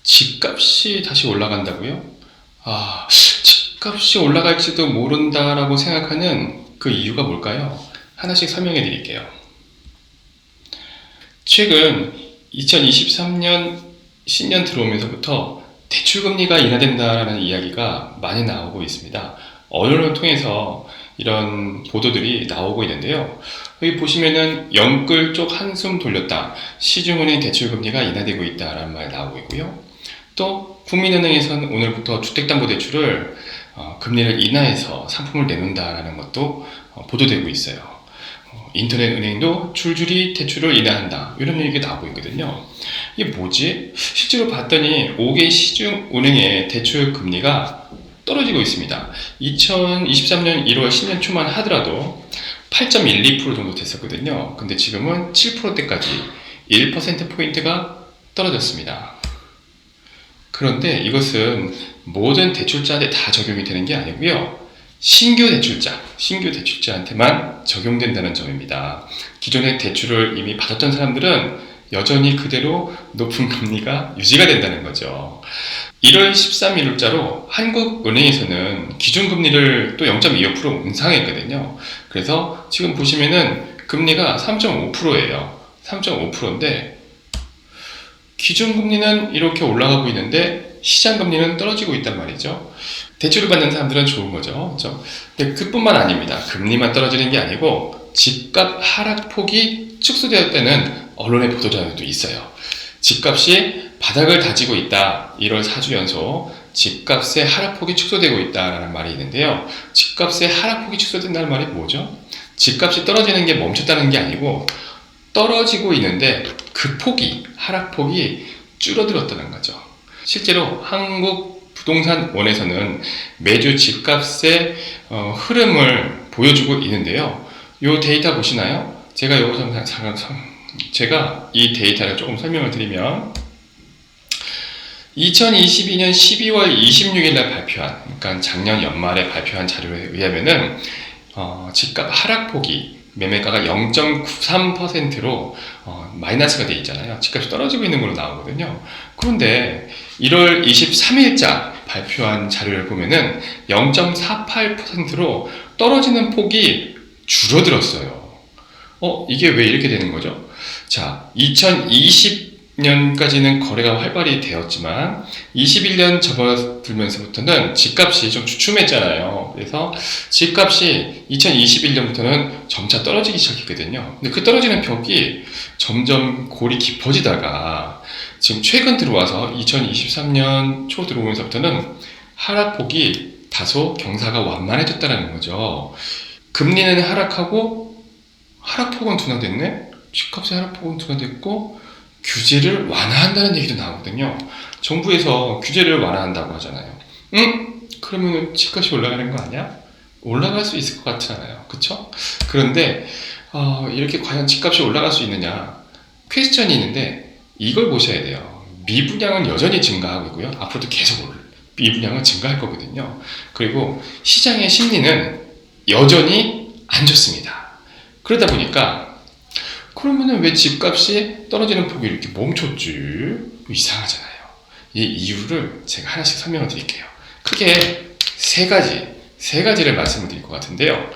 집값이 다시 올라간다고요? 집값이 올라갈지도 모른다라고 생각하는 그 이유가 뭘까요? 하나씩 설명해 드릴게요. 최근 2023년 신년 들어오면서부터 대출금리가 인하된다라는 이야기가 많이 나오고 있습니다. 언론을 통해서 이런 보도들이 나오고 있는데요. 여기 보시면은 영끌 쪽 한숨 돌렸다. 시중은행 대출금리가 인하되고 있다라는 말 나오고 있고요. 또 국민은행에서는 오늘부터 주택담보대출을 금리를 인하해서 상품을 내놓는다라는 것도 보도되고 있어요. 인터넷 은행도 줄줄이 대출을 인하한다, 이런 얘기가 나오고 있거든요. 이게 뭐지? 실제로 봤더니 5개 시중 은행의 대출 금리가 떨어지고 있습니다. 2023년 1월 신년 초만 하더라도 8.12% 정도 됐었거든요. 근데 지금은 7%대까지 1%포인트가 떨어졌습니다. 그런데 이것은 모든 대출자한테 다 적용이 되는 게 아니고요. 신규 대출자한테만 적용된다는 점입니다. 기존의 대출을 이미 받았던 사람들은 여전히 그대로 높은 금리가 유지가 된다는 거죠. 1월 13일자로 한국은행에서는 기준금리를 또 0.25% 인상했거든요. 그래서 지금 보시면은 금리가 3.5%예요. 3.5%인데 기준금리는 이렇게 올라가고 있는데 시장금리는 떨어지고 있단 말이죠. 대출을 받는 사람들은 좋은 거죠. 그렇죠? 근데 그뿐만 아닙니다. 금리만 떨어지는 게 아니고 집값 하락폭이 축소되었다는 언론의 보도자료도 있어요. 집값이 바닥을 다지고 있다. 1월 4주 연속 집값의 하락폭이 축소되고 있다라는 말이 있는데요. 집값의 하락폭이 축소된다는 말이 뭐죠? 집값이 떨어지는 게 멈췄다는 게 아니고 떨어지고 있는데 그 하락폭이 줄어들었다는 거죠. 실제로 한국 부동산원에서는 매주 집값의 흐름을 보여주고 있는데요. 이 데이터 보시나요? 제가 이 데이터를 조금 설명을 드리면 2022년 12월 26일 날 발표한, 그러니까 작년 연말에 발표한 자료에 의하면은 집값 하락폭이 매매가가 0.93%로 마이너스가 돼 있잖아요. 집값이 떨어지고 있는 걸로 나오거든요. 그런데 1월 23일자 발표한 자료를 보면은 0.48%로 떨어지는 폭이 줄어들었어요. 이게 왜 이렇게 되는 거죠? 자, 2020년까지는 거래가 활발히 되었지만 21년 접어들면서부터는 집값이 좀 주춤했잖아요. 그래서 집값이 2021년부터는 점차 떨어지기 시작했거든요. 근데 그 떨어지는 벽이 점점 골이 깊어지다가 지금 최근 들어와서 2023년 초 들어오면서부터는 하락폭이 다소 경사가 완만해졌다는 거죠. 금리는 하락하고 하락폭은 둔화됐네? 집값의 하락폭은 둔화됐고 규제를 완화한다는 얘기도 나오거든요. 정부에서 규제를 완화한다고 하잖아요. 그러면 집값이 올라가는 거 아니야? 올라갈 수 있을 것 같잖아요. 그쵸? 그런데 이렇게 과연 집값이 올라갈 수 있느냐? 퀘스천이 있는데 이걸 보셔야 돼요. 미분양은 여전히 증가하고 있고요. 앞으로도 계속 미분양은 증가할 거거든요. 그리고 시장의 심리는 여전히 안 좋습니다. 그러다 보니까 그러면은 왜 집값이 떨어지는 폭이 이렇게 멈췄지? 이상하잖아요. 이 이유를 제가 하나씩 설명을 드릴게요. 크게 세 가지를 말씀을 드릴 것 같은데요.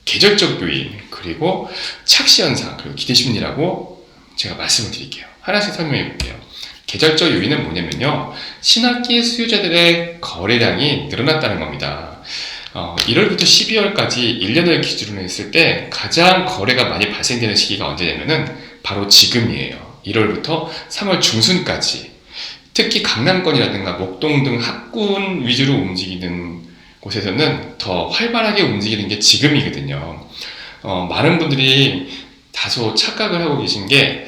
계절적 요인, 그리고 착시 현상, 그리고 기대 심리라고 제가 말씀을 드릴게요. 하나씩 설명해 볼게요. 계절적 요인은 뭐냐면요. 신학기 수요자들의 거래량이 늘어났다는 겁니다. 1월부터 12월까지 1년을 기준으로 했을 때 가장 거래가 많이 발생되는 시기가 언제냐면은 바로 지금이에요. 1월부터 3월 중순까지. 특히 강남권이라든가 목동 등 학군 위주로 움직이는 곳에서는 더 활발하게 움직이는 게 지금이거든요. 많은 분들이 다소 착각을 하고 계신 게,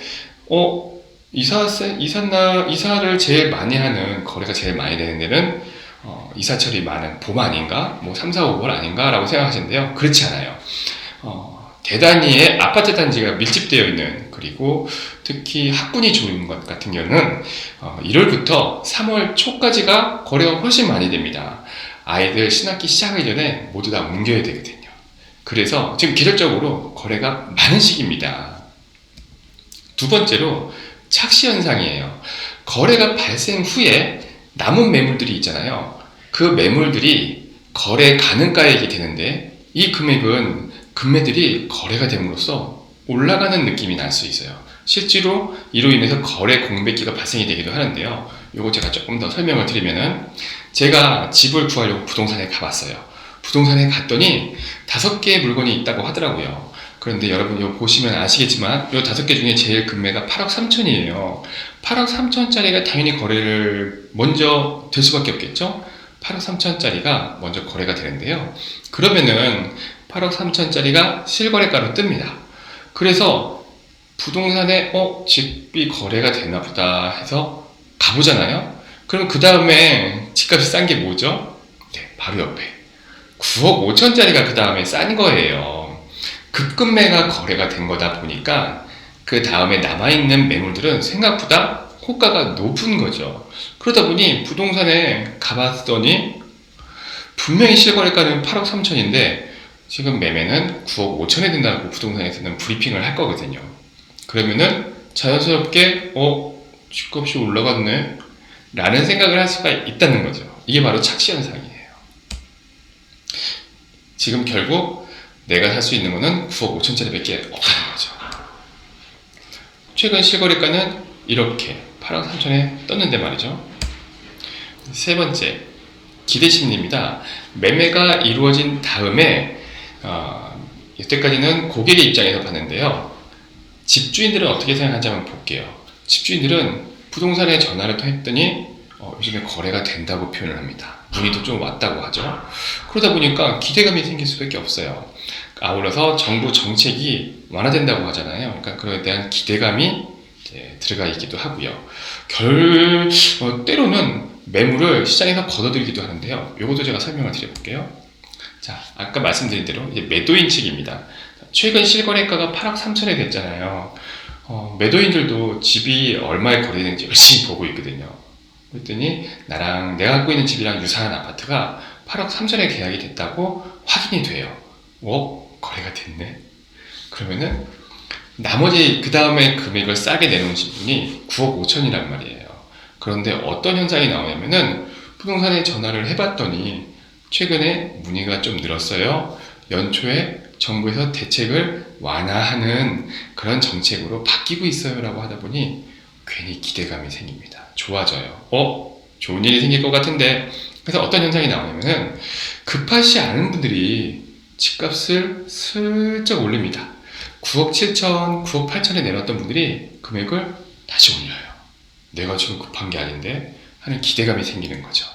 이사를 제일 많이 하는, 거래가 제일 많이 되는 데는 이사철이 많은 봄 아닌가? 3, 4, 5월 아닌가? 라고 생각하시는데요. 그렇지 않아요. 대단위의 아파트 단지가 밀집되어 있는, 그리고 특히 학군이 좋은 것 같은 경우는 1월부터 3월 초까지가 거래가 훨씬 많이 됩니다. 아이들 신학기 시작하기 전에 모두 다 옮겨야 되거든요. 그래서 지금 계절적으로 거래가 많은 시기입니다. 두 번째로 착시 현상이에요. 거래가 발생 후에 남은 매물들이 있잖아요. 그 매물들이 거래 가능가액이 되는데 이 금액은 금매들이 거래가 됨으로써 올라가는 느낌이 날 수 있어요. 실제로 이로 인해서 거래 공백기가 발생이 되기도 하는데요. 이거 제가 조금 더 설명을 드리면은, 제가 집을 구하려고 부동산에 가봤어요. 부동산에 갔더니 5개의 물건이 있다고 하더라고요. 그런데 여러분 이거 보시면 아시겠지만 이 5개 중에 제일 금매가 8억 3천이에요. 8억 3천짜리가 당연히 거래를 먼저 될 수밖에 없겠죠? 8억 3천짜리가 먼저 거래가 되는데요. 그러면은 8억 3천짜리가 실거래가로 뜹니다. 그래서 부동산에 집이 거래가 되나 보다 해서 가보잖아요. 그럼 그 다음에 집값이 싼 게 뭐죠? 네, 바로 옆에 9억 5천짜리가 그 다음에 싼 거예요. 급금매가 거래가 된 거다 보니까 그 다음에 남아있는 매물들은 생각보다 호가가 높은 거죠. 그러다 보니 부동산에 가봤더니 분명히 실거래가는 8억 3천인데 지금 매매는 9억 5천에 된다고 부동산에서는 브리핑을 할 거거든요. 그러면은 자연스럽게 집값이 올라갔네 라는 생각을 할 수가 있다는 거죠. 이게 바로 착시현상이에요. 지금 결국 내가 살 수 있는 거는 9억 5천짜리밖에 없다는 거죠. 최근 실거래가는 이렇게 8억 3천에 떴는데 말이죠. 세 번째, 기대심리입니다. 매매가 이루어진 다음에 이때까지는 고객의 입장에서 봤는데요. 집주인들은 어떻게 생각하는지 한번 볼게요. 집주인들은 부동산에 전화를 했더니 요즘에 거래가 된다고 표현을 합니다. 문의도 좀 왔다고 하죠. 그러다 보니까 기대감이 생길 수밖에 없어요. 아울러서 정부 정책이 완화된다고 하잖아요. 그러니까 그에 대한 기대감이 들어가 있기도 하고요. 때로는 매물을 시장에서 걷어들이기도 하는데요. 이것도 제가 설명을 드려볼게요. 자, 아까 말씀드린 대로 이제 매도인 측입니다. 최근 실거래가가 8억 3천에 됐잖아요. 매도인들도 집이 얼마에 거래되는지 열심히 보고 있거든요. 그랬더니 내가 갖고 있는 집이랑 유사한 아파트가 8억 3천에 계약이 됐다고 확인이 돼요. 거래가 됐네. 그러면은 나머지 그 다음에 금액을 싸게 내놓은 분이 9억 5천이란 말이에요. 그런데 어떤 현상이 나오냐면은 부동산에 전화를 해봤더니 최근에 문의가 좀 늘었어요. 연초에 정부에서 대책을 완화하는 그런 정책으로 바뀌고 있어요 라고 하다 보니 괜히 기대감이 생깁니다. 좋아져요. 좋은 일이 생길 것 같은데. 그래서 어떤 현상이 나오냐면은 급하지 않은 분들이 집값을 슬쩍 올립니다. 9억 7천, 9억 8천에 내놨던 분들이 금액을 다시 올려요. 내가 지금 급한 게 아닌데 하는 기대감이 생기는 거죠.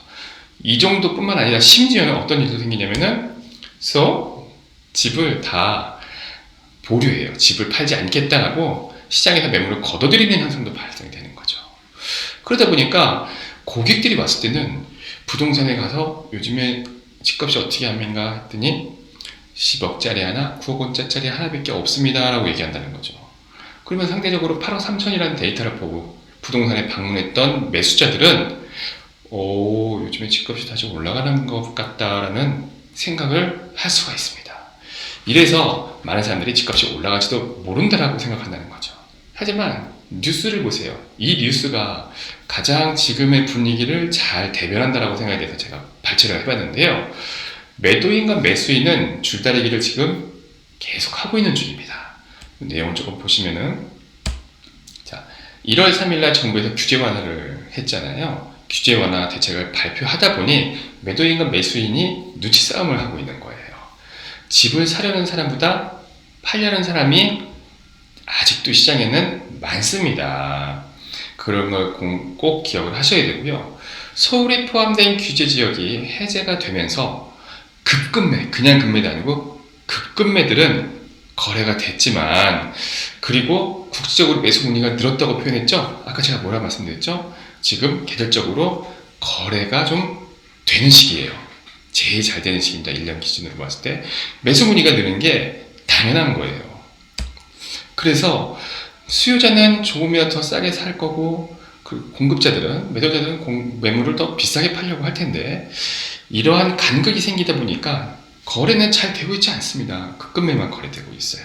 이 정도뿐만 아니라 심지어는 어떤 일도 생기냐면은 집을 다 보류해요. 집을 팔지 않겠다라고 시장에서 매물을 걷어들이는 현상도 발생되는 거죠. 그러다 보니까 고객들이 봤을 때는 부동산에 가서 요즘에 집값이 어떻게 합니까 했더니 10억짜리 하나, 9억 원짜리 하나밖에 없습니다 라고 얘기한다는 거죠. 그러면 상대적으로 8억 3천이라는 데이터를 보고 부동산에 방문했던 매수자들은 요즘에 집값이 다시 올라가는 것 같다라는 생각을 할 수가 있습니다. 이래서 많은 사람들이 집값이 올라갈지도 모른다라고 생각한다는 거죠. 하지만 뉴스를 보세요. 이 뉴스가 가장 지금의 분위기를 잘 대변한다라고 생각이 돼서 제가 발췌를 해봤는데요. 매도인과 매수인은 줄다리기를 지금 계속 하고 있는 중입니다. 내용을 조금 보시면은, 자, 1월 3일날 정부에서 규제 완화를 했잖아요. 규제 완화 대책을 발표하다 보니 매도인과 매수인이 눈치 싸움을 하고 있는 거예요. 집을 사려는 사람보다 팔려는 사람이 아직도 시장에는 많습니다. 그런 걸 꼭 기억을 하셔야 되고요. 서울이 포함된 규제 지역이 해제가 되면서 급급매, 그냥 급매도 아니고 급급매들은 거래가 됐지만, 그리고 국지적으로 매수 문의가 늘었다고 표현했죠. 아까 제가 뭐라 말씀드렸죠? 지금 계절적으로 거래가 좀 되는 시기예요. 제일 잘 되는 시기입니다. 1년 기준으로 봤을 때 매수 문의가 느는 게 당연한 거예요. 그래서 수요자는 조금이라도 더 싸게 살 거고, 그 공급자들은, 매도자들은 매물을 더 비싸게 팔려고 할 텐데, 이러한 간극이 생기다 보니까 거래는 잘 되고 있지 않습니다. 급급매만 거래되고 있어요.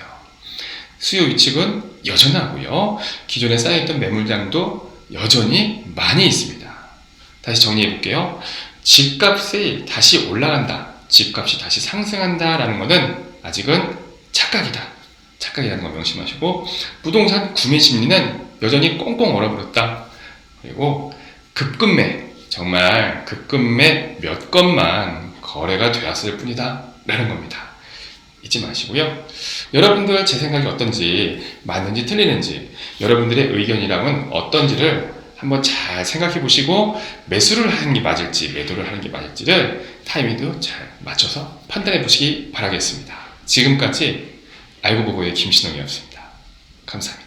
수요 위축은 여전하고요. 기존에 쌓여있던 매물량도 여전히 많이 있습니다. 다시 정리해 볼게요. 집값이 다시 올라간다, 집값이 다시 상승한다 라는 것은 아직은 착각이다. 착각이라는 거 명심하시고, 부동산 구매 심리는 여전히 꽁꽁 얼어버렸다. 그리고 급급매, 정말 급급매 몇 건만 거래가 되었을 뿐이다 라는 겁니다. 잊지 마시고요. 여러분들 제 생각이 어떤지, 맞는지 틀리는지, 여러분들의 의견이랑은 어떤지를 한번 잘 생각해 보시고, 매수를 하는 게 맞을지 매도를 하는 게 맞을지를 타이밍도 잘 맞춰서 판단해 보시기 바라겠습니다. 지금까지 알고 보고의 김신홍이었습니다. 감사합니다.